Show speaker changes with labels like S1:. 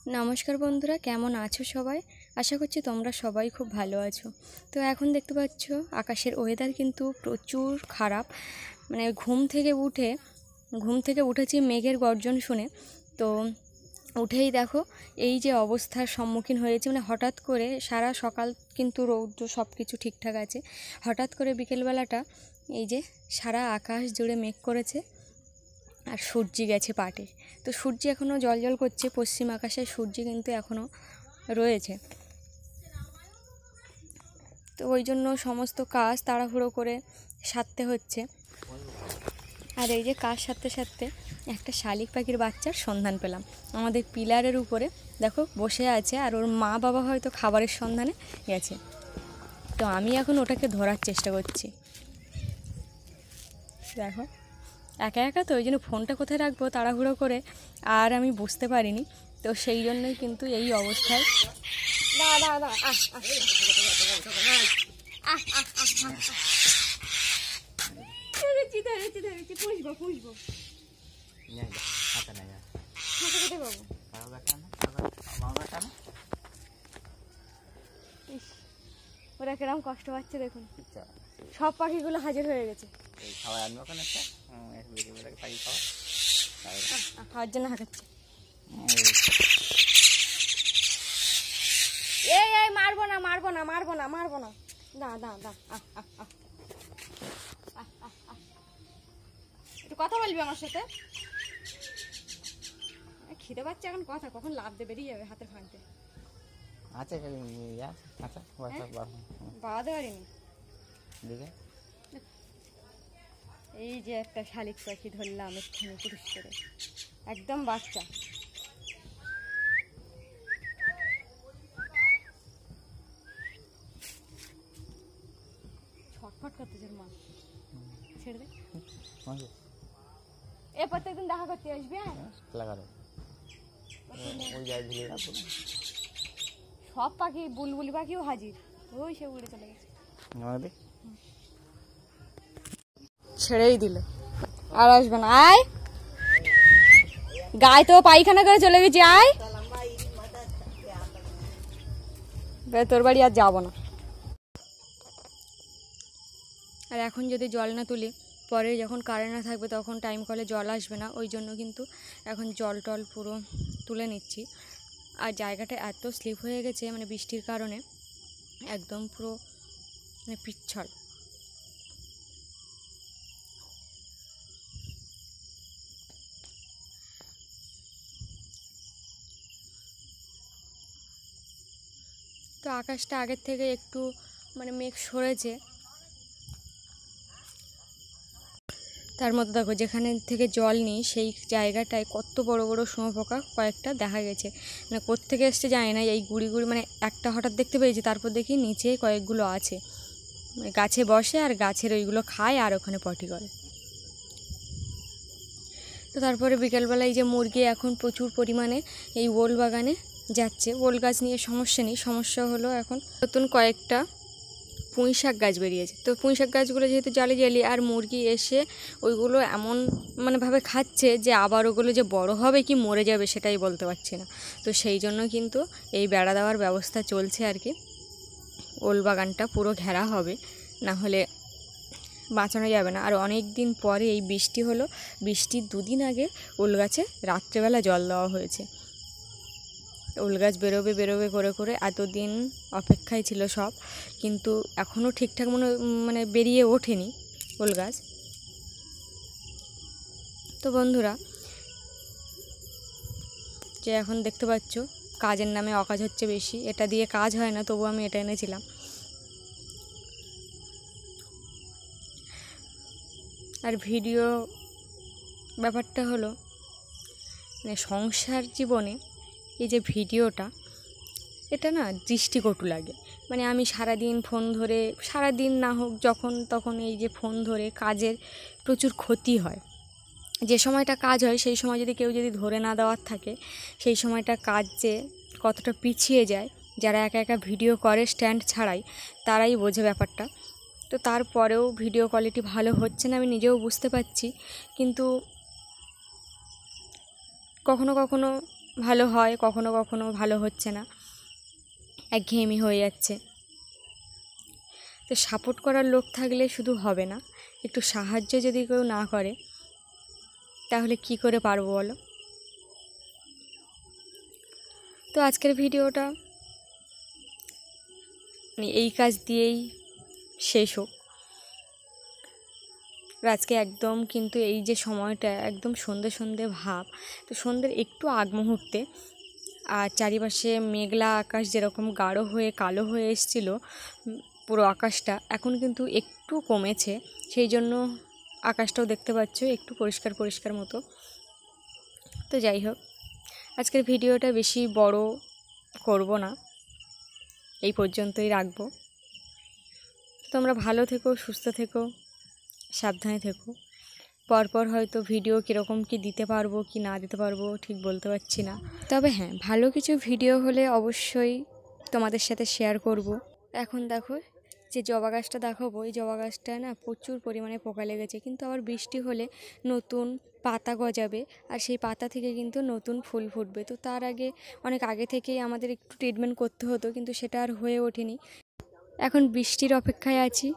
S1: নমস্কার বন্ধুরা, কেমন আছো সবাই? আশা করছি তোমরা সবাই খুব ভালো আছো। তো এখন দেখতে পাচ্ছ আকাশের ওয়েদার কিন্তু প্রচুর খারাপ। মানে ঘুম থেকে উঠেছি মেঘের গর্জন শুনে। তো উঠেই দেখো এই যে অবস্থার সম্মুখীন হয়েছে, মানে হঠাৎ করে সারা সকাল কিন্তু রৌদ্র সব কিছু ঠিকঠাক আছে, হঠাৎ করে বিকেলবেলাটা এই যে সারা আকাশ জুড়ে মেঘ করেছে আর সূর্যি গেছে পাটে। তো সূর্যি এখনও জ্বলজ্বল করছে, পশ্চিম আকাশে সূর্যি কিন্তু এখনও রয়েছে। তো ওই জন্য সমস্ত কাজ তাড়াহুড়ো করে সারতে হচ্ছে। আর এই যে কাজ সারতে সারতে একটা শালিক পাখির বাচ্চার সন্ধান পেলাম। আমাদের পিলারের উপরে দেখো বসে আছে, আর ওর মা বাবা হয়তো খাবারের সন্ধানে গেছে। তো আমি এখন ওটাকে ধরার চেষ্টা করছি। দেখো একা একা, তো ওই জন্য ফোনটা কোথায় রাখবো তাড়াহুড়ো করে আর আমি বুঝতে পারিনি। তো সেই জন্যই কিন্তু এই অবস্থায় ওরা কিরম কষ্ট পাচ্ছে দেখুন। সব পাখিগুলো হাজির হয়ে গেছে খাওয়ার জন্য হাঁকাচ্ছে। এই মারবো না মারবো না মারবো না মারবো না, দা দা দা একটু কথা বলবি আমার সাথে? খিদে পাচ্ছে এখন, কথা কখন লাভ দিয়ে বেরিয়ে যাবে হাতের ফাঁকতে। বাড়াতে পারিনি। এই যে একটা শালিক পাখি ধরলাম এক্ষুনি পুরুষ করে, একদম বাচ্চা। ছটফট করতেছে মা, ছেড়ে দে। এ প্রত্যেকদিন দেখা করতে আসবি? সব পাখি, বুলবুলি পাখিও হাজির, ওই সে উড়ে চলে গেছে, ছেড়েই দিল আর আসবে না। আয় গায়ে তো পায়খানা করে চলে গেছি, আয় তোর বাড়ি আর যাবো না। আর এখন যদি জল না তুলি, পরে যখন কারেন্ট না থাকবে তখন টাইম কলে জল আসবে না, ওই জন্য কিন্তু এখন জল টল পুরো তুলে নিচ্ছি। আর জায়গাটা এত স্লিপ হয়ে গেছে মানে বৃষ্টির কারণে, একদম পুরো মানে পিচ্ছল। তো আকাশটা আগের থেকে একটু মানে মেঘ সরেছে। তার মধ্যে দেখো যেখানে থেকে জল নিই সেই জায়গাটায় কত বড় বড় শুঁয়োপোকা কয়েকটা দেখা গেছে। মানে কোত্থেকে এসছে জানি না, এই গুড়ি গুড়ি মানে একটা হঠাৎ দেখতে পেয়েছি, তারপর দেখি নিচে কয়েকগুলো আছে, মানে গাছে বসে আর গাছের ওইগুলো খায় আর ওখানে পটি করে। তো তারপরে বিকেলবেলা এই যে মুরগি এখন প্রচুর পরিমাণে এই ওল বাগানে যাচ্ছে। ওল গাছ নিয়ে সমস্যা নেই, সমস্যা হলো এখন নতুন কয়েকটা পুঁই শাক গাছ বেরিয়েছে। তো পুঁই শাক গাছগুলো যেহেতু জালি জালি, আর মুরগি এসে ওইগুলো এমন মানে ভাবে খাচ্ছে যে আবার ওগুলো যে বড় হবে কি মরে যাবে সেটাই বলতে পারছি না। তো সেই জন্য কিন্তু এই বেড়া দেওয়ার ব্যবস্থা চলছে আর কি। ওল বাগানটা পুরো ঘেরা হবে, না হলে বাঁচানো যাবে না। আর অনেক দিন পরে এই বৃষ্টি হলো, বৃষ্টির দুদিন আগে ওল গাছে রাত্রেবেলা জল দেওয়া হয়েছে। ওল গাছ বেরোবে বেরোবে করে করে এতদিন অপেক্ষায় ছিল সব, কিন্তু এখনও ঠিকঠাক মানে বেরিয়ে ওঠেনি ওল গাছ। তো বন্ধুরা, যে এখন দেখতে পাচ্ছ কাজের নামে অকাজ হচ্ছে বেশি, এটা দিয়ে কাজ হয় না, তবু আমি এটা এনেছিলাম। আর ভিডিও ব্যাপারটা হলো মানে সংসার জীবনে এই যে ভিডিওটা, এটা না দৃষ্টিকটু লাগে। মানে আমি সারাদিন ফোন ধরে, সারাদিন না হোক যখন তখন এই যে ফোন ধরে কাজের প্রচুর ক্ষতি হয়। যে সময়টা কাজ হয় সেই সময় যদি কেউ যদি ধরে না দেওয়ার থাকে, সেই সময়টা কাজ যে কতটা পিছিয়ে যায়, যারা একা একা ভিডিও করে স্ট্যান্ড ছাড়াই তারাই বোঝে ব্যাপারটা। তো তারপরেও ভিডিও কোয়ালিটি ভালো হচ্ছে না আমি নিজেও বুঝতে পারছি, কিন্তু কখনো কখনো ভালো হয়, কখনো কখনো ভালো হচ্ছে না, একঘেয়েমি হয়ে যাচ্ছে। তো সাপোর্ট করার লোক থাকলে শুধু হবে না, একটু সাহায্য যদি কেউ না করে তাহলে কি করে পারবো বলো। তো আজকের ভিডিওটা এই কাজ দিয়েই শেষ হোক। আজকে একদম কিন্তু এই যে সময়টা একদম সন্ধে সন্ধে ভাব, তো সন্ধ্যের একটু আগ মুহূর্তে, আর চারিপাশে মেঘলা আকাশ যেরকম গাঢ় হয়ে কালো হয়ে এসেছিল পুরো আকাশটা, এখন কিন্তু একটু কমেছে, সেই জন্য আকাশটাও দেখতে পাচ্ছ একটু পরিষ্কার পরিষ্কার মতো। তো যাই হোক, আজকের ভিডিওটা বেশি বড় করব না, এই পর্যন্তই রাখবো। তোমরা ভালো থেকো, সুস্থ থেকো, সাবধানে থেকো। পরপর হয়তো ভিডিও কীরকম কি দিতে পারবো কি না দিতে পারবো ঠিক বলতে পারছি না, তবে হ্যাঁ, ভালো কিছু ভিডিও হলে অবশ্যই তোমাদের সাথে শেয়ার করব। এখন দেখো যে জবা গাছটা দেখাবো, এই জবা গাছটায় না প্রচুর পরিমাণে পোকা লেগেছে, কিন্তু আবার বৃষ্টি হলে নতুন পাতা গজাবে, আর সেই পাতা থেকে কিন্তু নতুন ফুল ফুটবে। তো তার আগে অনেক আগে থেকেই আমাদের একটু ট্রিটমেন্ট করতে হতো, কিন্তু সেটা আর হয়ে ওঠেনি। এখন বৃষ্টির অপেক্ষায় আছি,